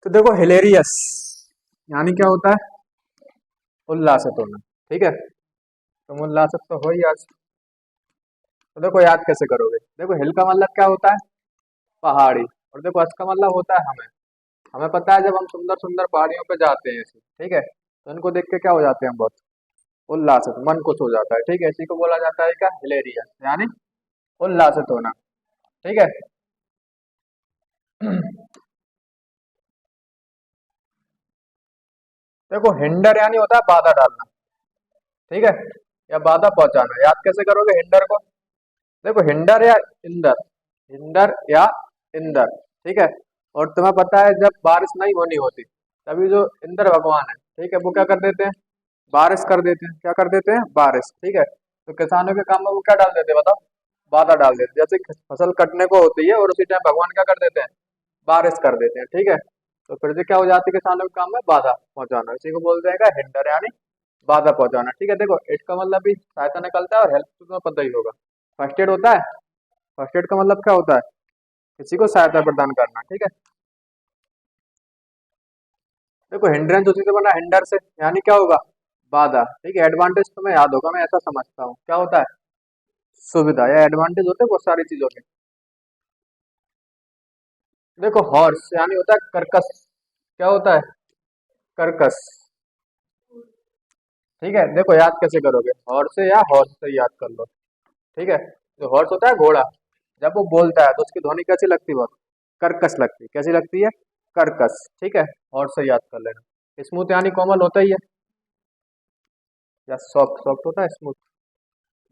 तो देखो हिलेरियस यानी क्या होता है? उल्लासित होना। ठीक है, तुम उल्लासित तो हो ही आज। तो देखो याद कैसे करोगे? देखो हिल का मतलब क्या होता है? पहाड़ी। और देखो हस का मतलब होता है हमें। हमें पता है जब हम सुंदर सुंदर पहाड़ियों पे जाते हैं ऐसे, ठीक है, तो इनको देख के क्या हो जाते हैं हम? बहुत उल्लासित, मन खुश हो जाता है। ठीक है, इसी को बोला जाता है क्या? हिलेरियस यानी उल्लासित होना। ठीक है। देखो हिंडर यानी होता है बाधा डालना। ठीक है, या बाधा पहुंचाना। याद कैसे करोगे हिंडर को? देखो हिंडर या इंदर, हिंडर या इंदर। ठीक है। और तुम्हें पता है जब बारिश नहीं होनी होती तभी जो इंद्र भगवान है, ठीक है, वो क्या कर देते हैं? बारिश कर देते हैं। क्या कर देते हैं? बारिश। ठीक है, तो किसानों के काम में वो क्या डाल देते हैं बताओ? बाधा डाल देते हैं। जैसे फसल कटने को होती है और उसी टाइम भगवान क्या कर देते हैं? बारिश कर देते हैं। ठीक है, तो फिर से क्या हो जाती है किसानों के काम में? बाधा पहुंचाना। इसी को बोलते हैं हिंडर यानी बाधा पहुंचाना। ठीक है, देखो इट का मतलब भी सहायता निकलता है और हेल्प तो तुम्हें पता ही होगा। फर्स्ट एड होता है। फर्स्ट एड का मतलब क्या होता है? किसी को सहायता प्रदान करना। ठीक है, देखो हिंड्रेंस उसी से बना, हिंडर से, यानी क्या होगा? बाधा। ठीक है, एडवांटेज तुम्हें याद होगा, मैं ऐसा समझता हूँ। क्या होता है? सुविधा या एडवांटेज होते हैं बहुत सारी चीजों के। देखो हॉर्स यानी होता है कर्कश। क्या होता है? कर्कश। ठीक है, देखो याद कैसे करोगे? हॉर्स से या हॉर्स से याद कर लो। ठीक है, जो हॉर्स होता है घोड़ा, जब वो बोलता है तो उसकी ध्वनि कैसी लगती है? बहुत कर्कश लगती है। कैसी लगती है? कर्कश। ठीक है, हॉर्स से याद कर लेना। स्मूथ यानी कोमल होता ही है, या सॉफ्ट, सॉफ्ट होता है स्मूथ।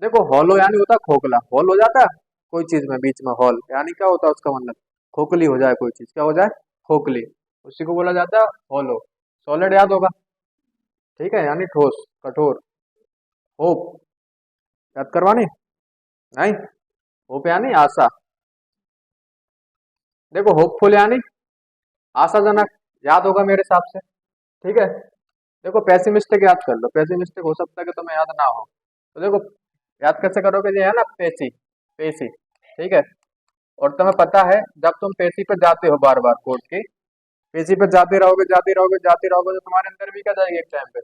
देखो हॉलो यानी होता है खोखला। हॉल हो जाता है कोई चीज में बीच में, हॉल यानी क्या होता है उसका मतलब? खोखली हो जाए कोई चीज, क्या हो जाए? खोखली। उसी को बोला जाता है हॉलो। सॉलिड याद होगा। ठीक है, यानी ठोस, कठोर। होप याद करवानी? नहीं, होप यानी आशा। देखो होपफुल यानी आशाजनक, याद होगा मेरे हिसाब से। ठीक है, देखो पेसिमिस्टिक याद कर लो। पेसिमिस्टिक हो सकता है कि तुम्हें याद ना हो, तो देखो याद कैसे करोगे? ये है ना पेशी, पेशी। ठीक है, और तुम्हें पता है जब तुम पेशी पे जाते हो बार बार कोर्ट की, पेशी पे जाते रहोगे जाते रहोगे जाते रहोगे तो तुम्हारे अंदर भी क्या जाएगी? एक टाइम पे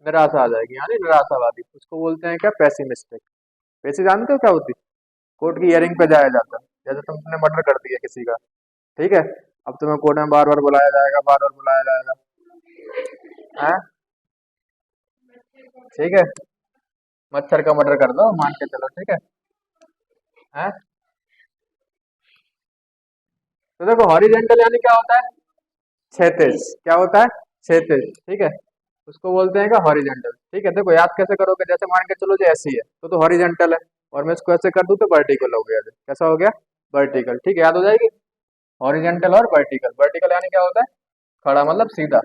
निराशा आ जाएगी, यानी निराशावादी। उसको बोलते हैं क्या? पेसिमिस्टिक। पेशी जानते हो क्या होती? कोर्ट की हियरिंग पे जाया जाता है। जैसे तुमने मर्डर कर दिया किसी का, ठीक है, अब तुम्हें कोर्ट में बार बार बुलाया जाएगा, बार बार बुलाया जाएगा। हैं? ठीक है, मच्छर का मर्डर कर दो मान के चलो। ठीक है, हैं? तो देखो हॉरिजेंटल यानी क्या होता है? क्षैतिज। क्या होता है? क्षैतिज। ठीक है, उसको बोलते हैं क्या? हॉरिजेंटल। ठीक है, देखो याद कैसे करोगे? जैसे मान के चलो जो ऐसी है तो हॉरिजेंटल है, और मैं इसको ऐसे कर दूं तो वर्टिकल हो गया। कैसा हो गया? वर्टिकल। ठीक है, याद हो जाएगी। हॉरिजेंटल और वर्टिकल। वर्टिकल यानी क्या होता है? खड़ा मतलब सीधा।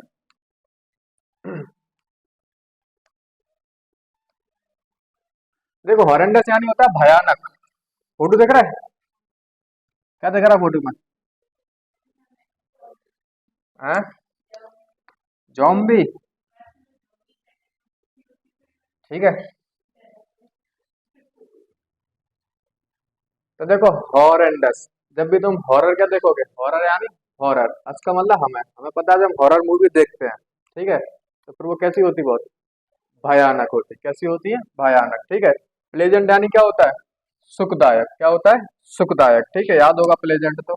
देखो हॉरेंडस यानी होता है भयानक। फोटो देख रहा है? क्या देख रहा है फोटो में? हाँ, जॉम्बी। ठीक है, तो देखो हॉरेंडस, जब भी तुम हॉरर क्या देखोगे? हॉरर यानी हॉरर, इसका मतलब हमें पता है जब हॉरर मूवी देखते हैं, ठीक है, तो फिर वो कैसी होती? बहुत भयानक होती। कैसी होती है? भयानक। ठीक है, प्लेजेंट यानी क्या होता है? सुखदायक। क्या होता है? सुखदायक। ठीक है, याद होगा प्लेजेंट तो।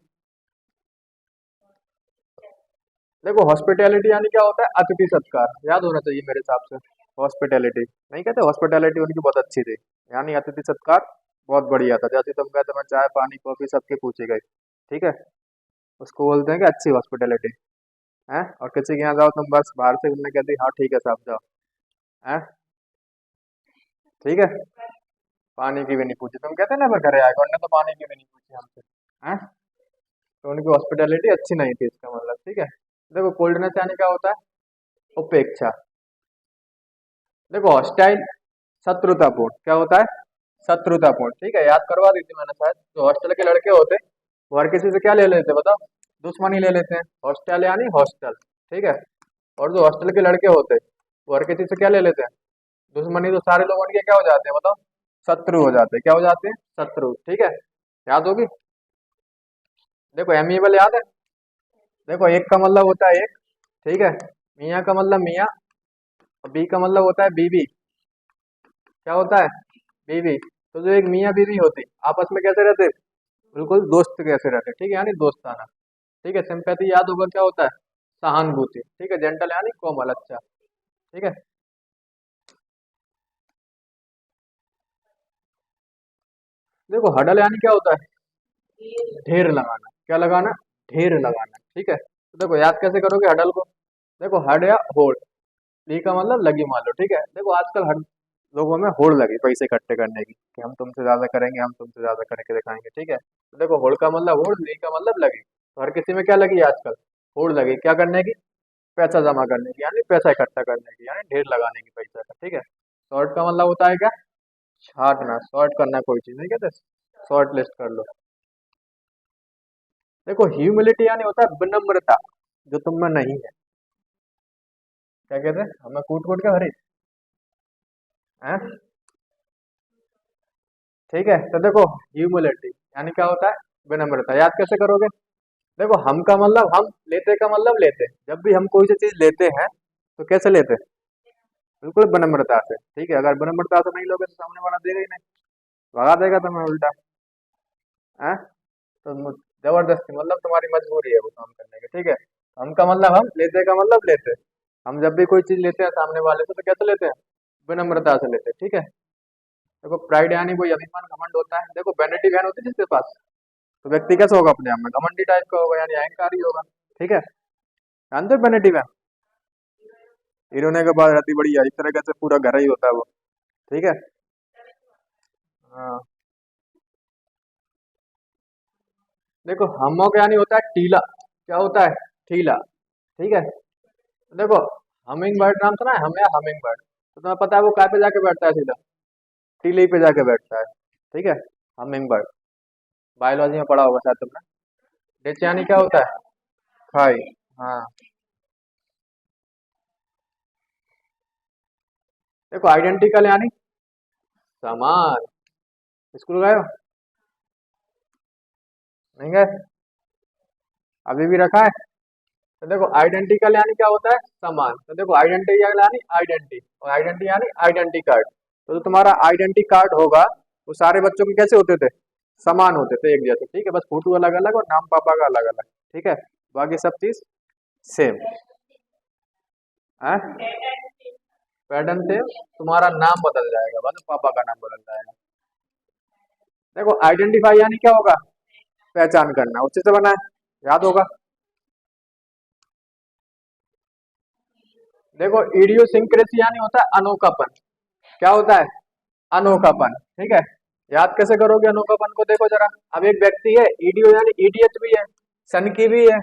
देखो हॉस्पिटैलिटी यानी क्या होता है? अतिथि सत्कार। याद होना चाहिए मेरे हिसाब से। हॉस्पिटैलिटी नहीं कहते? हॉस्पिटैलिटी उनकी बहुत अच्छी थी, यानी अतिथि सत्कार बहुत बढ़िया था। जैसे तुम कहते मैं चाय पानी कॉफी सबकी पूछी गई, ठीक है, उसको बोलते हैं कि अच्छी हॉस्पिटैलिटी है। और किसी के यहाँ जाओ तुम, बस बाहर से तुमने कहती हाँ ठीक है साहब जाओ, है, ठीक है, पानी की भी नहीं पूछी। तुम कहते ना मैं घरे आएगा, उन्होंने तो पानी की भी नहीं पूछी हमसे, है। तो उनकी हॉस्पिटैलिटी अच्छी नहीं थी, इसका मतलब। ठीक है, देखो कोल्डनेस यानी क्या होता है? उपेक्षा। देखो हॉस्टाइल शत्रुतापूर्ण। क्या होता है? शत्रुतापूर्ण। ठीक है, याद करवा दी थी मैंने शायद। जो हॉस्टल के लड़के होते हैं वो हर किसी से क्या ले लेते हैं बताओ? दुश्मनी ले लेते हैं। हॉस्टल यानी हॉस्टल। ठीक है, और जो हॉस्टल के लड़के होते हैं वो हर किसी से क्या ले लेते हैं? दुश्मनी। तो सारे लोग उनके क्या हो जाते हैं बताओ? शत्रु हो जाते हैं। क्या हो जाते हैं? शत्रु। ठीक है, याद होगी। देखो एमिएबल याद है? देखो एक का मतलब होता है एक, ठीक है। मियाँ का मतलब मियाँ, और बी का मतलब होता है बीवी। क्या होता है? बीवी। तो जो एक मियाँ बीवी होती आपस में कैसे रहते? बिल्कुल दोस्त कैसे रहते, ठीक है, यानी दोस्ताना। ठीक है, सिंपैथी याद होगा क्या होता है? सहानुभूति। ठीक है, जेंटल यानी कोमल, अच्छा। ठीक है। देखो हडल यानी क्या होता है? ढेर लगाना। क्या लगाना? ढेर लगाना। ठीक है, तो देखो याद कैसे करोगे हडल को? देखो हड या होड़, ली का मतलब लगी मान लो। ठीक है, देखो आजकल हर लोगों में होड़ लगी पैसे इकट्ठे करने की, कि हम तुमसे ज्यादा करेंगे, हम तुमसे ज्यादा करके दिखाएंगे। ठीक है, तो देखो होड़ का मतलब होड़, ली का मतलब लगी, तो हर किसी में क्या लगी है आजकल? होड़ लगी, क्या करने की? पैसा जमा करने की, यानी पैसा इकट्ठा करने की, यानी ढेर लगाने की पैसा का। ठीक है, शॉर्ट का मतलब होता है क्या? छाटना, शॉर्ट करना कोई चीज नहीं कहते, शॉर्ट लिस्ट कर लो। देखो ह्यूमिलिटी यानी होता है विनम्रता, जो तुम में नहीं है। क्या कहते हैं? हमें कूट कूट के भरी हैं। ठीक है, तो देखो ह्यूमिलिटी यानी क्या होता है? विनम्रता। याद कैसे करोगे? देखो हम का मतलब हम, लेते का मतलब लेते, जब भी हम कोई सी चीज लेते हैं तो कैसे लेते? बिल्कुल विनम्रता से। ठीक है, अगर विनम्रता से नहीं लोगे तो सामने वाला देगा ही नहीं, भगा देगा तुम्हें उल्टा। है, तो जबरदस्ती मतलब तुम्हारी मजबूरी है वो काम करने की। ठीक है, हम का मतलब हम, लेते का मतलब लेते। हम जब भी कोई चीज लेते हैं सामने वाले से तो कैसे लेते हैं? विनम्रता से लेते हैं। ठीक है, देखो प्राइड यानी कोई अभिमान घमंड होता है। देखो वैनिटी वैन होती है जिसके पास, तो व्यक्ति कैसा होगा? अपने आप में घमंडी टाइप का होगा, यानी अहंकारी होगा। ठीक है, जानते हो वैनिटी वैन? हीरोने के पास रहती बड़ी है, इस तरह से पूरा घर ही होता है वो। ठीक है। हाँ, देखो हमो का यानी होता है टीला। क्या होता है? टीला। ठीक है, तो देखो हमिंग बर्ड नाम सुना है, हम या हमिंग बर्ड, तो तुम्हें पता है वो काय पे जाके बैठता है? सीधा टीले पे जाके बैठता है। ठीक है, हमिंग बर्ड, बायोलॉजी में पढ़ा होगा शायद तुमने। डिच यानी क्या होता है? खाई। हाँ, देखो आइडेंटिकल यानी समान। स्कूल गए हो? नहीं गए? अभी भी रखा है? तो देखो आइडेंटिकल यानी क्या होता है? समान। तो देखो आइडेंटिटी यानी आइडेंटिटी, और आइडेंटिटी यानी आइडेंटिटी कार्ड। तो जो तुम्हारा आइडेंटिटी कार्ड होगा वो सारे बच्चों के कैसे होते थे? समान होते थे, एक जैसे। ठीक है, बस फोटो अलग अलग और नाम पापा का अलग अलग। ठीक है, बाकी सब चीज सेम है। पैटर्न सेम, तुम्हारा नाम बदल जाएगा, बस पापा का नाम बदल जाएगा। देखो आइडेंटिफाई यानी क्या होगा? पहचान करना, उसी से बना है, याद होगा। देखो इडियोसिंक्रेसी यानी होता है अनोखापन। क्या होता है? अनोखापन। ठीक है, याद कैसे करोगे अनोखापन को? देखो जरा, अब एक व्यक्ति है, ईडियो यानी इडियट भी है, सन की भी है,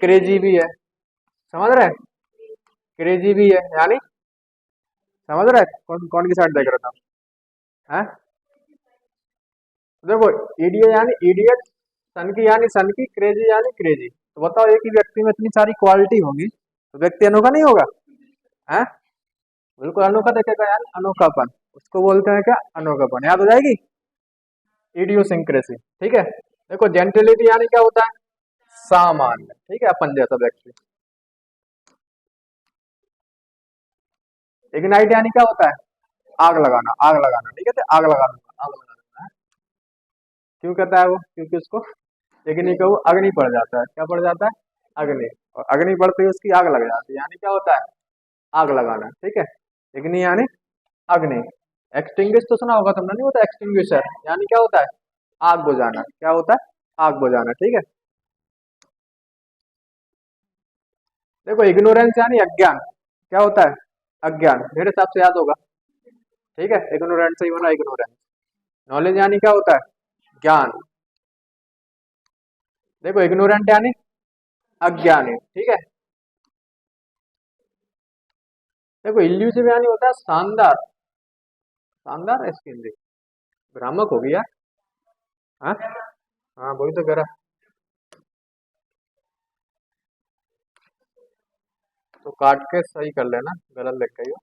क्रेजी भी है। समझ रहे हैं? क्रेजी भी है यानी, समझ रहे हैं कौन कौन की साइड देख रहा था? हैं? देखो इडियो यानी इडियट, सन की यानी सन की, क्रेजी यानी क्रेजी। तो बताओ एक ही व्यक्ति में इतनी सारी क्वालिटी होगी तो व्यक्ति अनोखा नहीं होगा? है, बिल्कुल अनोखा दिखेगा, यानी अनोखापन। उसको बोलते हैं क्या? अनोखापन। याद हो जाएगी, इडियोसिंक्रेसी। ठीक है, देखो जेंटिलिटी यानी क्या होता है? सामान्य। ठीक है, अपन जैसा व्यक्ति। इग्नाइट यानी क्या होता है? आग लगाना, आग लगाना। ठीक है, आग लगाना, आग लगाना है। क्यों कहता है वो? क्योंकि उसको अग्नि को वो अग्नि पड़ जाता है। क्या पड़ जाता है? अग्नि। और अग्नि पड़ते ही उसकी आग लग जाती है, यानी क्या होता है? आग लगाना। ठीक है, अग्नि यानी अग्नि। एक्सटिंग्विश तो सुना होगा तुमने, नहीं होता एक्सटिंग्विशर, यानी क्या होता है? आग बुझाना। क्या होता है? आग बुझाना। ठीक है, देखो इग्नोरेंस यानी अज्ञान। क्या होता है? अज्ञान, मेरे हिसाब से याद होगा। ठीक है, इग्नोरेंट से ही बना इग्नोरेंस। नॉलेज यानी क्या होता है? ज्ञान। देखो इग्नोरेंट यानी अज्ञानी। ठीक है, देखो इल्यूसिव यानी होता है शानदार। शानदार है इसकी हिंदी, भ्रामक होगी यार। हाँ, हाँ वही तो कह रहा। तो काट के सही कर लेना, गलत लिख गई हो।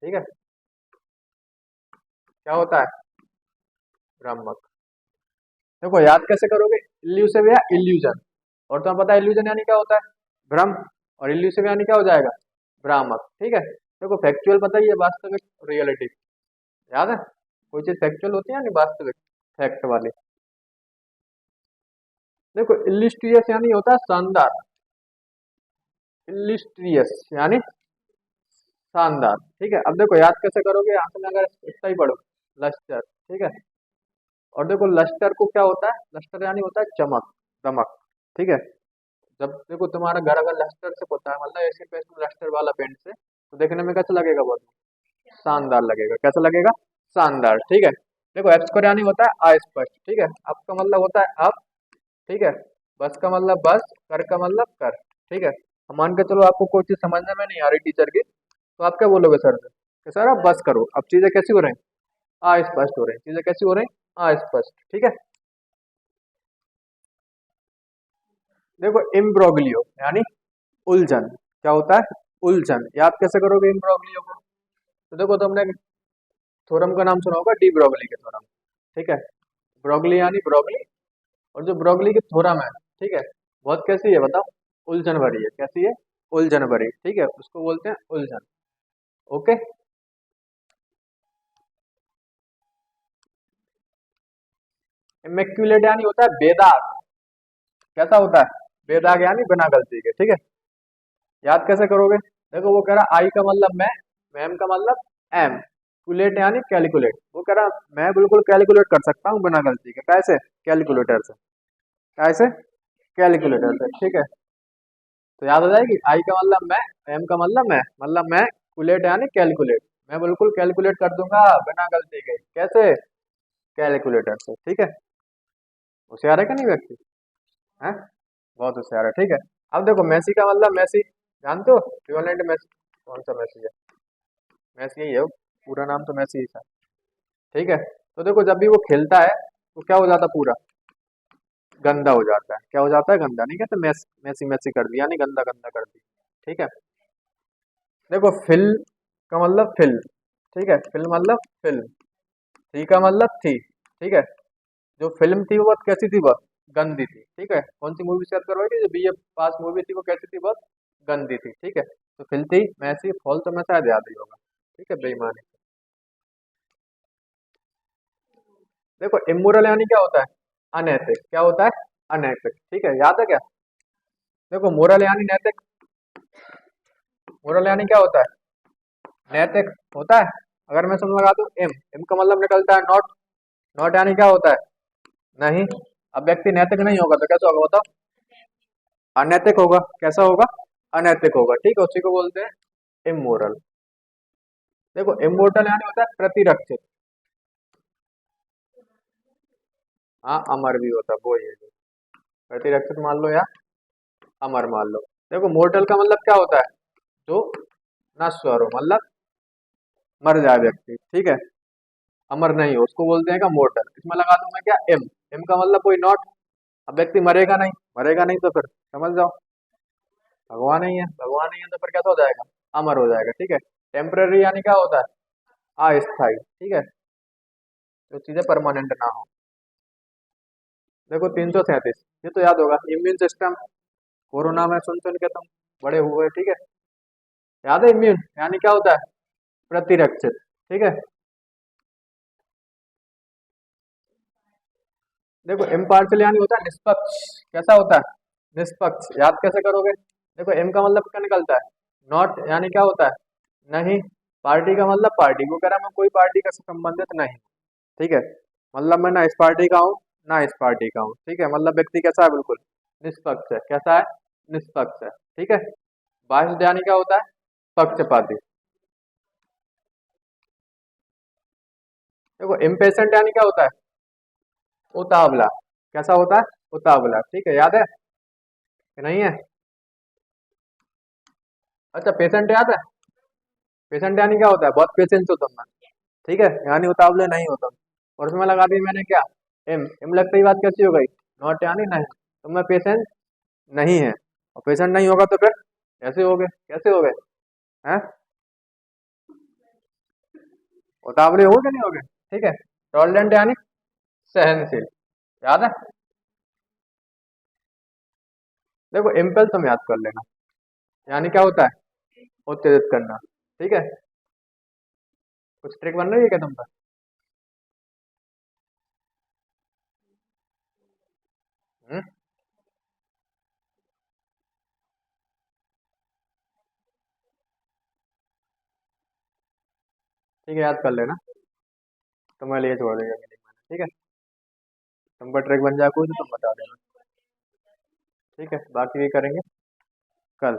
ठीक है, क्या होता है? भ्रामक। देखो याद कैसे करोगे? इल्यूसिव या इल्यूजन, और तुम्हें पता है इल्यूजन यानी क्या होता है? भ्रम। और इल्यूसिव यानी क्या हो जाएगा? भ्रामक। ठीक है, देखो फैक्चुअल पता ही है, वास्तविक, रियलिटी, याद है? कोई चीज फैक्चुअल होती है नहीं, वास्तविक, फैक्ट वाली। देखो इलिस्ट्रियस यानी होता है शानदार, इलिस्ट्रियस यानी शानदार। ठीक है, अब देखो याद कैसे करोगे, यहाँ से मैं अगर इतना ही पढ़ो, लस्टर। ठीक है, और देखो लस्टर को क्या होता है? लस्टर यानी होता है चमक, दमक। ठीक है, जब देखो तुम्हारा घर अगर लस्टर से पोता है, मतलब ऐसे पेस्ट लस्टर वाला पेंट से, तो देखने में कैसा लगेगा? बहुत शानदार लगेगा। कैसा लगेगा? शानदार। ठीक है, देखो एब्सक्योर यानी होता है अस्पष्ट। ठीक है, अब का मतलब होता है अब। ठीक है, बस का मतलब बस, कर का मतलब कर। ठीक है, अब मान के चलो आपको कोई चीज समझने में नहीं आ रही टीचर की, तो आप क्या बोलोगे सर से कि सर आप बस करो, अब चीजें कैसी हो रही हैं? अस्पष्ट हो रही हैं। चीजें कैसी हो रही हैं? अस्पष्ट। ठीक है, देखो इम्ब्रोग्लियो यानी उलझन। क्या होता है? उलझन। याद कैसे करोगे इम्ब्रोग्लियो को? तो देखो तुमने थ्योरम का नाम सुना होगा, डी ब्रोगली के थ्योरम। ठीक है, ब्रोगली यानी ब्रोगली, और जो ब्रोगली की थ्योरम है, ठीक है, बहुत कैसी है बताओ? उलझन भरी है। कैसी है? उलझन भरी। ठीक है, उसको बोलते हैं उलझन। ओके, इमेक्युलेट यानी होता है बेदाग। कैसा होता है? बेदाग यानी बिना गलती के। ठीक है, याद कैसे करोगे? देखो वो कह रहा आई का मतलब मैं, मैम का मतलब एम, कुलेट यानी कैलकुलेट। वो कह रहा मैं बिल्कुल कैलकुलेट कर सकता हूँ बिना गलती के। कैसे? कैलकुलेटर से। कैसे? कैलकुलेटर से। ठीक है, तो याद हो जाएगी, आई का मतलब मैं, एम का मतलब मैं, कुलेट यानी कैलकुलेट, मैं बिल्कुल कैलकुलेट कर दूंगा बिना गलती के। कैसे? कैलकुलेटर से। ठीक है, होशियार है कि नहीं व्यक्ति? है, बहुत होशियार है। ठीक है, अब देखो मेसी का मतलब मैसी, जानते हो? Lionel Messi. कौन सा मैसी है? मैसी ही है वो, पूरा नाम तो मैसी ही था। ठीक है, तो देखो जब भी वो खेलता है तो क्या हो जाता? पूरा गंदा हो जाता है। क्या हो जाता है? गंदा। नहीं कहते मैसी मैसी कर दिया, नहीं गंदा गंदा कर दिया। ठीक है, देखो फिल का मतलब फिल। ठीक है, फिल मतलब फिल्म। थी का मतलब थी। ठीक है, जो फिल्म थी वो बहुत कैसी थी? बहुत गंदी थी। ठीक है, कौन सी मूवी से याद करवाई थी? जो बीए पास मूवी थी वो कैसी थी? बहुत गंदी थी। ठीक है, तो फिल्थी, मैसी, फॉल तो मैं शायद याद ही होगा। ठीक है, बेईमानी। देखो इमोरल यानी क्या होता है? अनैतिक। क्या होता है? अनैतिक। ठीक है, याद है क्या? देखो मोरल यानी नैतिक, मोरल यानी क्या होता है? नैतिक होता है। अगर मैं सुन लगा दूं एम, एम का मतलब निकलता है नॉट, नॉट यानी क्या होता है? नहीं। अब व्यक्ति नैतिक नहीं होगा तो कैसा होगा बताओ? अनैतिक होगा। कैसा होगा? अनैतिक होगा। ठीक है, उसी को बोलते हैं इमोरल। देखो इमोर्टल यानी होता है प्रतिरक्षित। हाँ, अमर भी होता है, वो ही है जो प्रतिरक्षित मान लो या अमर मान लो। देखो मोर्टल का मतलब क्या होता है? जो नश्वर हो, मतलब मर जाए व्यक्ति। ठीक है, अमर नहीं हो, उसको बोलते हैं का मोर्टल। इसमें लगा दूं मैं क्या? एम, एम का मतलब कोई नॉट। अब व्यक्ति मरेगा नहीं, मरेगा नहीं तो फिर समझ जाओ भगवान नहीं है, भगवान नहीं है तो फिर कैसा हो जाएगा? अमर हो जाएगा। ठीक है, टेम्पररी यानी क्या होता है? अस्थाई। ठीक है, जो चीजें परमानेंट ना हो। देखो 337, ये तो याद होगा, इम्यून सिस्टम। कोरोना में सुन सुन के तुम बड़े हुए। ठीक है, याद है? इम्यून यानी क्या होता है? प्रतिरक्षित। ठीक है, देखो इम्पार्शियल यानी होता है निष्पक्ष। कैसा होता है? निष्पक्ष। याद कैसे करोगे? देखो एम का मतलब क्या निकलता है? नॉट यानी क्या होता है? नहीं। पार्टी का मतलब पार्टी, को कह रहा मैं कोई पार्टी का संबंधित नहीं। ठीक है, मतलब मैं ना इस पार्टी का हूँ ना इस पार्टी का हूँ। ठीक है, मतलब व्यक्ति कैसा है? बिल्कुल निष्पक्ष है। कैसा है? निष्पक्ष है। ठीक है, बायस्ड यानी क्या होता है? पक्षपाती। देखो इम्पेशेंट यानी क्या होता है? उतावला। कैसा होता है? उतावला। ठीक है, याद है कि नहीं है? अच्छा, पेशेंट याद है? पेशेंट यानी क्या होता है? बहुत पेशेंस हो तुम में। ठीक है, यानी उतावले नहीं हो तुम। और उसमें लगा दी मैंने क्या? एम, एम लगते ही बात कैसी हो गई? नॉट यानी नहीं, तुम में पेशेंस नहीं है। और पेशेंट नहीं होगा तो फिर कैसे हो गए? कैसे हो गए? हैं? उतावले हो कि नहीं हो गए? ठीक है, टॉलरेंट यानी सहनशील। याद है? देखो इम्पल्स तुम याद कर लेना, यानी क्या होता है, उत्तेजित करना। ठीक है, कुछ ट्रिक बन रही है क्या तुम पर? हम्म? ठीक है, याद कर लेना, तुम्हारे लिए छोड़ देगा मीटिंग मैंने, ठीक है। तुम पर ट्रिक बन जाए कोई तो तुम बता देना। ठीक है, बाकी ये करेंगे कल।